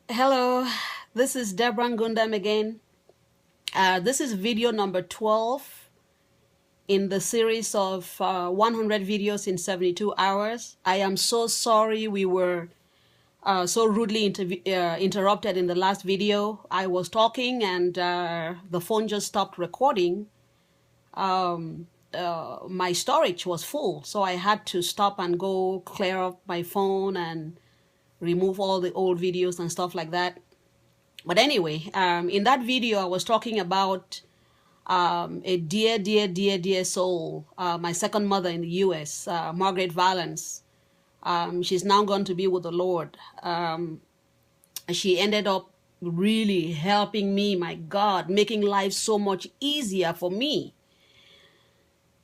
Hello, this is Deborah Ngundam again. This is video number 12 in the series of 100 videos in 72 hours. I am so sorry we were so rudely interrupted in the last video. I was talking and the phone just stopped recording. My storage was full, so I had to stop and go clear up my phone and remove all the old videos and stuff like that. But anyway, in that video, I was talking about a dear soul, my second mother in the U.S., Margaret Valance. She's now gone to be with the Lord. She ended up really helping me, my God, making life so much easier for me.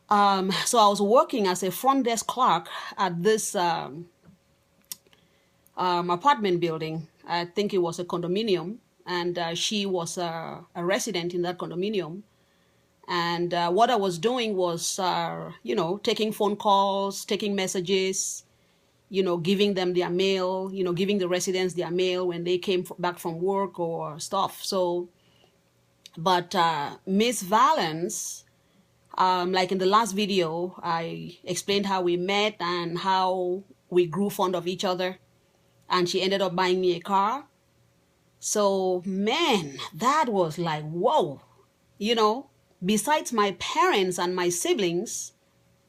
So I was working as a front desk clerk at this apartment building. I think it was a condominium, and she was a resident in that condominium. And what I was doing was, taking phone calls, taking messages, giving them their mail, giving the residents their mail when they came back from work or stuff. So, but Miss Valance, like in the last video, I explained how we met and how we grew fond of each other. And she ended up buying me a car. So, man, that was like, whoa, besides my parents and my siblings,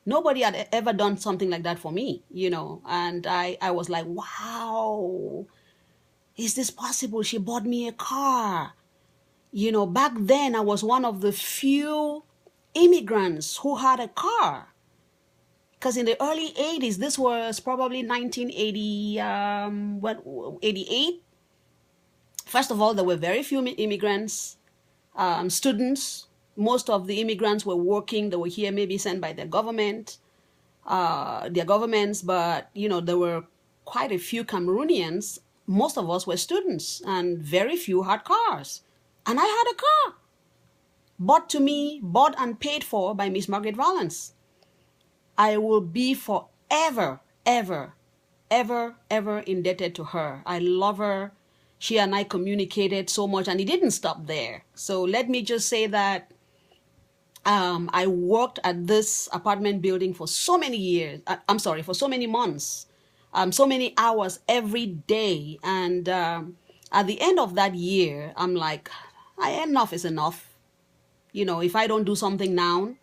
nobody had ever done something like that for me, and I was like, wow, is this possible? She bought me a car. Back then I was one of the few immigrants who had a car. Because in the early 80s, this was probably 1980, 88. First of all, there were very few immigrants, students. Most of the immigrants were working. They were here maybe sent by their governments, but, there were quite a few Cameroonians. Most of us were students, and very few had cars. And I had a car, bought and paid for by Miss Margaret Valance. I will be forever, ever indebted to her. I love her. She and I communicated so much, and it didn't stop there. So let me just say that I worked at this apartment building for so many years. For so many months, so many hours every day. And at the end of that year, I'm like, enough is enough. If I don't do something now,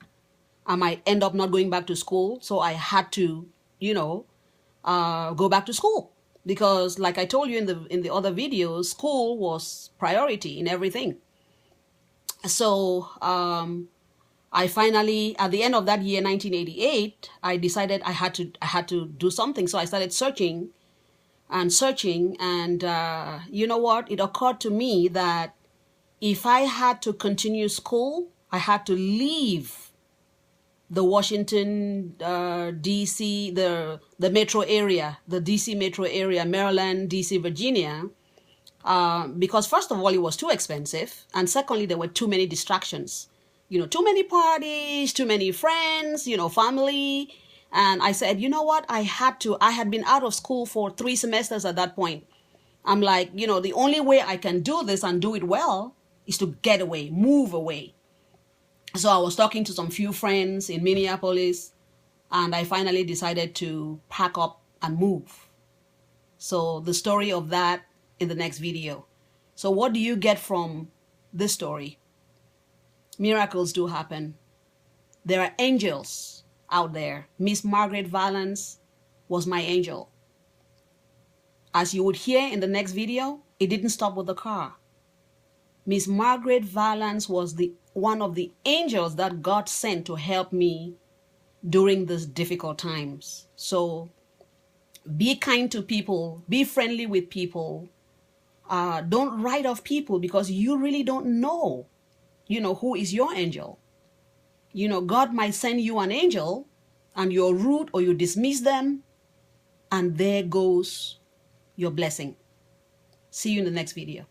I might end up not going back to school. So I had to, go back to school, because like I told you in the other videos, school was priority in everything. So I finally, at the end of that year, 1988, I decided I had to do something. So I started searching, and you know what? It occurred to me that if I had to continue school, I had to leave the Washington, D.C., the metro area, the D.C. metro area, Maryland, D.C., Virginia, because first of all, it was too expensive. And secondly, there were too many distractions, too many parties, too many friends, family. And I said, you know what? I had been out of school for 3 semesters at that point. I'm like, the only way I can do this and do it well is to get away, move away. So I was talking to some few friends in Minneapolis, and I finally decided to pack up and move. So the story of that in the next video. So what do you get from this story? Miracles do happen. There are angels out there. Miss Margaret Valance was my angel. As you would hear in the next video, it didn't stop with the car. Miss Margaret Valance was one of the angels that God sent to help me during these difficult times. So be kind to people, be friendly with people. Don't write off people, because you really don't know, who is your angel. God might send you an angel and you're rude or you dismiss them, and there goes your blessing. See you in the next video.